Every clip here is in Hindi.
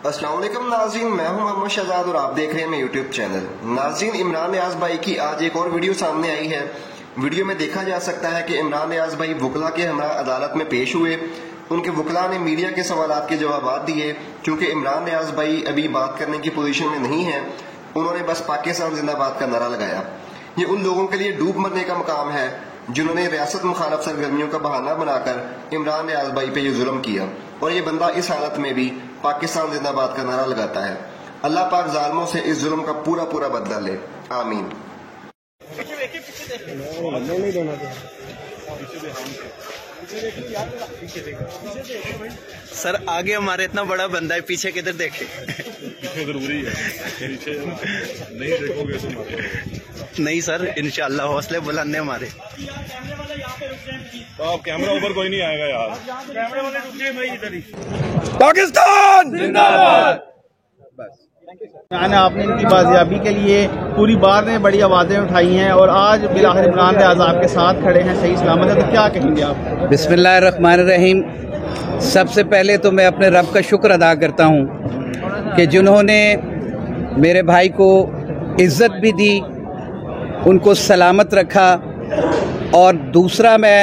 अस्सलाम वालेकुम नाज़रीन, मैं हूं मोहम्मद शहजाद और आप देख रहे हैं मेरा यूट्यूब चैनल। नाज़रीन, इमरान रियाज भाई की आज एक और वीडियो सामने आई है। वीडियो में देखा जा सकता है कि इमरान रियाज भाई वकला के हमरा अदालत में पेश हुए। उनके वकला ने मीडिया के सवालात के जवाब दिए। क्योंकि इमरान रियाज भाई अभी बात करने की पोजीशन में नहीं है, उन्होंने बस पाकिस्तान जिंदाबाद का नारा लगाया। ये उन लोगों के लिए डूब मरने का मकाम है जिन्होंने रियासत मुखालफ सरगर्मियों का बहाना बनाकर इमरान रियाज भाई पे ये जुल्म किया, और ये बंदा इस हालत में भी पाकिस्तान जिंदाबाद का नारा लगाता है। अल्लाह पाक जालिमों से इस जुल्म का पूरा पूरा बदला ले, आमीन। सर आगे हमारे इतना बड़ा बंदा है, पीछे किधर देखे? पीछे जरूरी है, पीछे नहीं देखोगे तो नहीं सर, इंशाल्लाह हौसले बुलंद है हमारे। तो आप कैमरा ऊपर कोई नहीं आएगा यार, कैमरे वाले रुक गए भाई इधर ही। पाकिस्तान जिंदाबाद। आपने इनकी बाजियाबी के लिए पूरी बार ने बड़ी आवाज़ें उठाई हैं और आज बिलाखिर इमरान रियाज आपके साथ खड़े हैं, सही सलामत है, तो क्या कहेंगे आप? बिस्मिल्लाहिर्रहमानिर्रहीम। सबसे पहले तो मैं अपने रब का शुक्र अदा करता हूँ कि जिन्होंने मेरे भाई को इज़्ज़त भी दी, उनको सलामत रखा। और दूसरा, मैं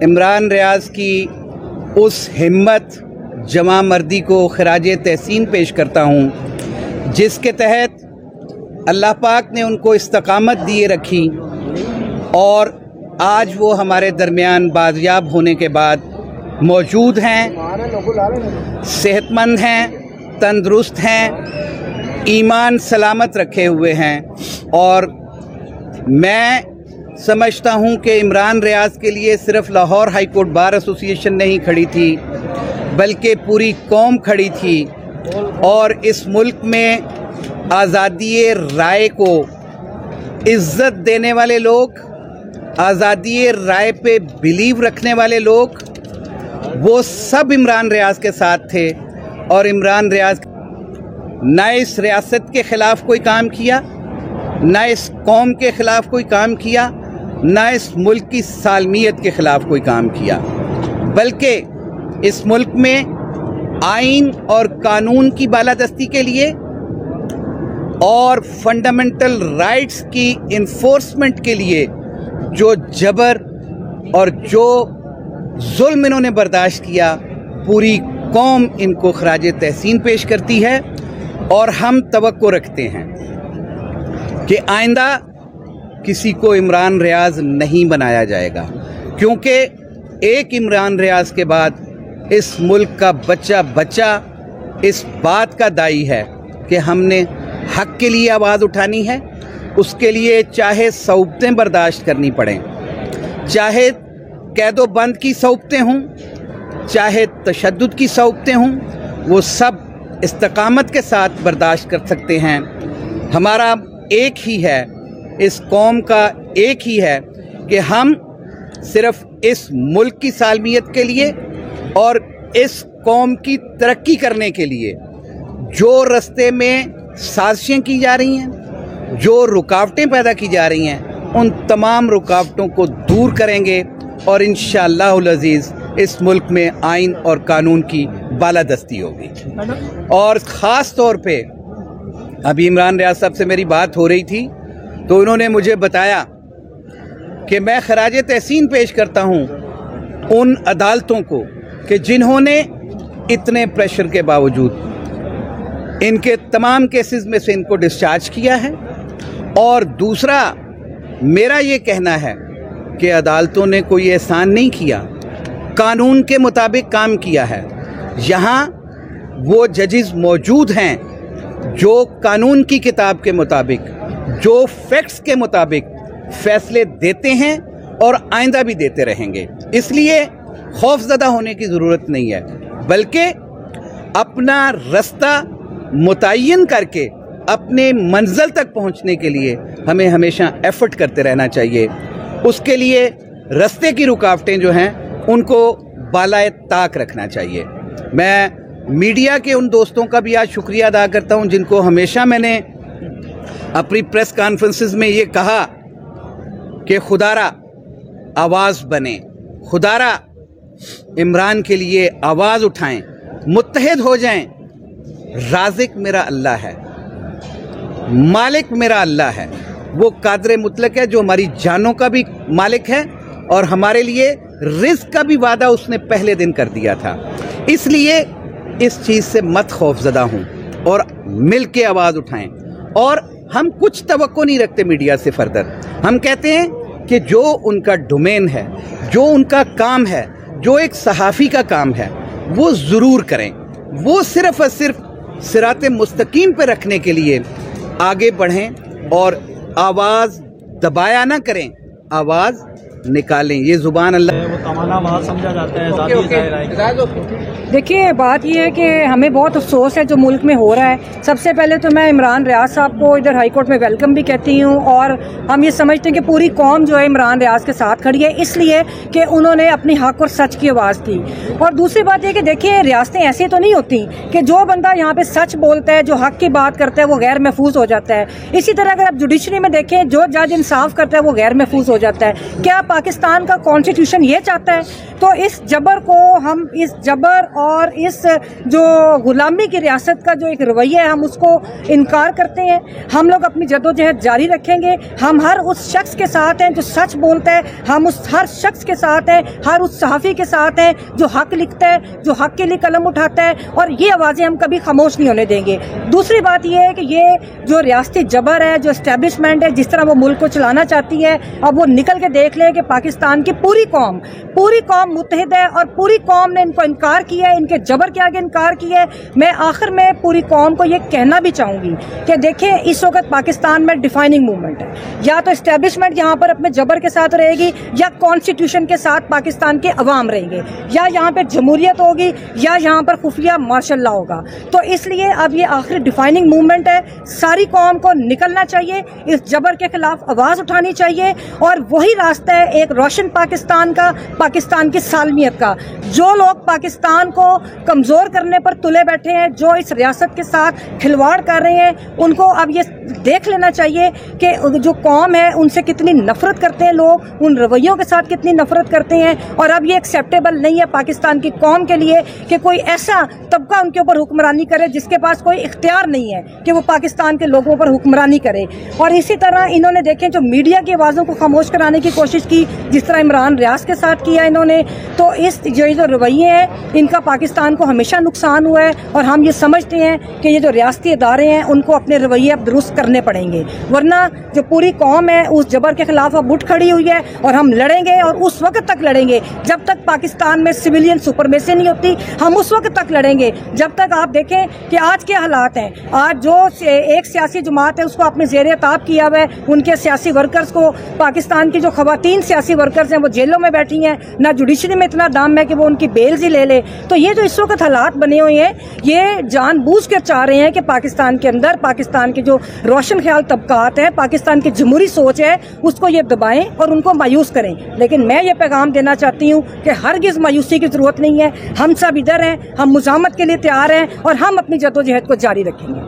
इमरान रियाज की उस हिम्मत जमा मर्दी को खराज तहसीन पेश करता हूँ जिसके तहत अल्लाह पाक ने उनको इस्तकामत दिए रखी और आज वो हमारे दरमियान बाजियाब होने के बाद मौजूद हैं, सेहतमंद हैं, तंदुरुस्त हैं, ईमान सलामत रखे हुए हैं। और मैं समझता हूँ कि इमरान रियाज के लिए सिर्फ Lahore high court bar association नहीं खड़ी थी, बल्कि पूरी कौम खड़ी थी। और इस मुल्क में आज़ादी राय को इज़्ज़त देने वाले लोग, आज़ादी राय पे बिलीव रखने वाले लोग, वो सब इमरान रियाज के साथ थे। और इमरान रियाज न इस रियासत के ख़िलाफ़ कोई काम किया, न इस कौम के ख़िलाफ़ कोई काम किया, न इस मुल्क की सालमियत के ख़िलाफ़ कोई काम किया, बल्कि इस मुल्क में आइन और कानून की बालादस्ती के लिए और फंडामेंटल राइट्स की इन्फोर्समेंट के लिए जो जबर और जो जुल्म इन्होंने बर्दाश्त किया, पूरी कौम इनको खराज तहसीन पेश करती है। और हम तवक्को रखते हैं कि आइंदा किसी को इमरान रियाज नहीं बनाया जाएगा, क्योंकि एक इमरान रियाज के बाद इस मुल्क का बच्चा बच्चा इस बात का दाई है कि हमने हक के लिए आवाज़ उठानी है। उसके लिए चाहे सौबतें बर्दाश्त करनी पड़ें, चाहे कैदो बंद की सौबतें हों, चाहे तशद्दुद की सौबतें हों, वो सब इस्तकामत के साथ बर्दाश्त कर सकते हैं। हमारा एक ही है, इस कौम का एक ही है कि हम सिर्फ इस मुल्क की सालमियत के लिए और इस कौम की तरक्की करने के लिए जो रास्ते में साजिशें की जा रही हैं, जो रुकावटें पैदा की जा रही हैं, उन तमाम रुकावटों को दूर करेंगे और इंशाअल्लाहुल अज़ीज़ इस मुल्क में आइन और कानून की बालादस्ती होगी। और ख़ास तौर पे अभी इमरान रियाज साहब से मेरी बात हो रही थी तो उन्होंने मुझे बताया कि मैं खराज तहसीन पेश करता हूँ उन अदालतों को कि जिन्होंने इतने प्रेशर के बावजूद इनके तमाम केसेस में से इनको डिस्चार्ज किया है। और दूसरा, मेरा ये कहना है कि अदालतों ने कोई एहसान नहीं किया, कानून के मुताबिक काम किया है। यहाँ वो जजेस मौजूद हैं जो कानून की किताब के मुताबिक, जो फैक्ट्स के मुताबिक फैसले देते हैं और आइंदा भी देते रहेंगे। इसलिए खौफज़दा होने की ज़रूरत नहीं है, बल्कि अपना रास्ता मुतय्यन करके अपने मंजिल तक पहुंचने के लिए हमें हमेशा एफर्ट करते रहना चाहिए। उसके लिए रास्ते की रुकावटें जो हैं उनको बालाए ताक रखना चाहिए। मैं मीडिया के उन दोस्तों का भी आज शुक्रिया अदा करता हूं जिनको हमेशा मैंने अपनी प्रेस कॉन्फ्रेंसेस में ये कहा कि खुदारा आवाज़ बने, खुदारा इमरान के लिए आवाज़ उठाएं, मुत्तहिद हो जाएं राज़िक मेरा अल्लाह है, मालिक मेरा अल्लाह है। वो कादर मुतलक है जो हमारी जानों का भी मालिक है और हमारे लिए रिज़्क़ का भी वादा उसने पहले दिन कर दिया था। इसलिए इस चीज़ से मत खौफज़दा हूँ और मिल के आवाज़ उठाएं। और हम कुछ तवक्को नहीं रखते मीडिया से फर्दर। हम कहते हैं कि जो उनका डोमेन है, जो उनका काम है, जो एक सहाफ़ी का काम है, वो ज़रूर करें। वो सिर्फ़ और सिर्फ सिराते मुस्तकीम पे रखने के लिए आगे बढ़ें और आवाज़ दबाया ना करें, आवाज़ निकालें। ये ज़ुबान अल्लाह वो तमन्ना बात समझा जाता है। देखिए, बात ये है कि हमें बहुत अफसोस है जो मुल्क में हो रहा है। सबसे पहले तो मैं इमरान रियाज साहब को इधर हाई कोर्ट में वेलकम भी कहती हूँ और हम ये समझते हैं कि पूरी कौम जो है इमरान रियाज के साथ खड़ी है, इसलिए कि उन्होंने अपनी हक और सच की आवाज़ की। और दूसरी बात यह कि देखिए, रियासतें ऐसी तो नहीं होती कि जो बंदा यहाँ पे सच बोलता है, जो हक की बात करता है, वो गैर महफूज हो जाता है। इसी तरह अगर आप जुडिशरी में देखें, जो जज इंसाफ करता है वो गैर महफूज हो जाता है। क्या पाकिस्तान का कॉन्स्टिट्यूशन ये चाहता है? तो इस जबर को, हम इस जबर और इस जो गुलामी की रियासत का जो एक रवैया है, हम उसको इनकार करते हैं। हम लोग अपनी जद्दोजहद जारी रखेंगे। हम हर उस शख्स के साथ हैं जो सच बोलता है, हम उस हर शख्स के साथ हैं, हर उस सहाफ़ी के साथ हैं जो हक लिखता है, जो हक के लिए कलम उठाता है, और ये आवाज़ें हम कभी खामोश नहीं होने देंगे। दूसरी बात यह है कि ये जो रियासती जबर है, जो एस्टेब्लिशमेंट है, जिस तरह वो मुल्क को चलाना चाहती है, अब वो निकल के देख ले कि पाकिस्तान की पूरी कौम मुत्तहिद है और पूरी कौम ने इनको इनकार किया है, इनके जबर के आगे इनकार किया है। मैं आखिर में पूरी कौम को ये कहना भी चाहूंगी कि देखें, इस वक्त पाकिस्तान में डिफाइनिंग मूवमेंट है। या तो एस्टेब्लिशमेंट यहाँ पर अपने जबर के साथ रहेगी, या कॉन्स्टिट्यूशन के साथ पाकिस्तान के अवाम रहेंगे, या यहाँ पर जमहूरियत होगी, या यहाँ पर खुफिया मार्शल लॉ होगा। तो इसलिए अब ये आखिरी डिफाइनिंग मूवमेंट है। सारी कौम को निकलना चाहिए, इस जबर के खिलाफ आवाज उठानी चाहिए, और वही रास्ता है एक रोशन पाकिस्तान का, पाकिस्तान की सालमियत का। जो लोग पाकिस्तान को कमजोर करने पर तुले बैठे हैं, जो इस रियासत के साथ खिलवाड़ कर रहे हैं, उनको अब ये देख लेना चाहिए कि जो कौम है उनसे कितनी नफरत करते हैं लोग, उन रवैयों के साथ कितनी नफरत करते हैं। और अब ये एक्सेप्टेबल नहीं है पाकिस्तान की कौम के लिए कि कोई ऐसा तबका उनके ऊपर हुक्मरानी करे जिसके पास कोई इख्तियार नहीं है कि वो पाकिस्तान के लोगों पर हुक्मरानी करे। और इसी तरह इन्होंने देखें जो मीडिया की आवाज़ों को खामोश कराने की कोशिश की, जिस तरह इमरान रियाज के साथ किया इन्होंने, तो इस जो रवैये हैं इनका पाकिस्तान को हमेशा नुकसान हुआ है। और हम ये समझते हैं कि ये जो रियासती इदारे हैं उनको अपने रवैये अब दुरुस्त करने पड़ेंगे, वरना जो पूरी कौम है उस जबर के खिलाफ अब उठ खड़ी हुई है। और हम लड़ेंगे, और उस वक्त तक लड़ेंगे जब तक पाकिस्तान में सिविलियन सुपरमेसी नहीं होती। हम उस वक्त तक लड़ेंगे जब तक, आप देखें कि आज के हालात हैं, आज जो एक सियासी जमात है उसको आपने ज़ेरे ताब किया हुआ है, उनके सियासी वर्कर्स को, पाकिस्तान की जो खवातीन सियासी वर्कर्स हैं वो जेलों में बैठी हैं, ना जुडिशरी में इतना दाम है कि वो उनकी बेल्स ही ले ले। तो ये जो इस वक्त हालात बने हुए हैं, ये जानबूझ के चाह रहे हैं कि पाकिस्तान के अंदर, पाकिस्तान के जो रोशन ख्याल तबकात हैं, पाकिस्तान की जमहूरी सोच है, उसको ये दबाएं और उनको मायूस करें। लेकिन मैं ये पैगाम देना चाहती हूँ कि हरगिज़ मायूसी की जरूरत नहीं है। हम सब इधर हैं, हम मुज़ामत के लिए तैयार हैं और हम अपनी जद्दोजहद को जारी रखेंगे।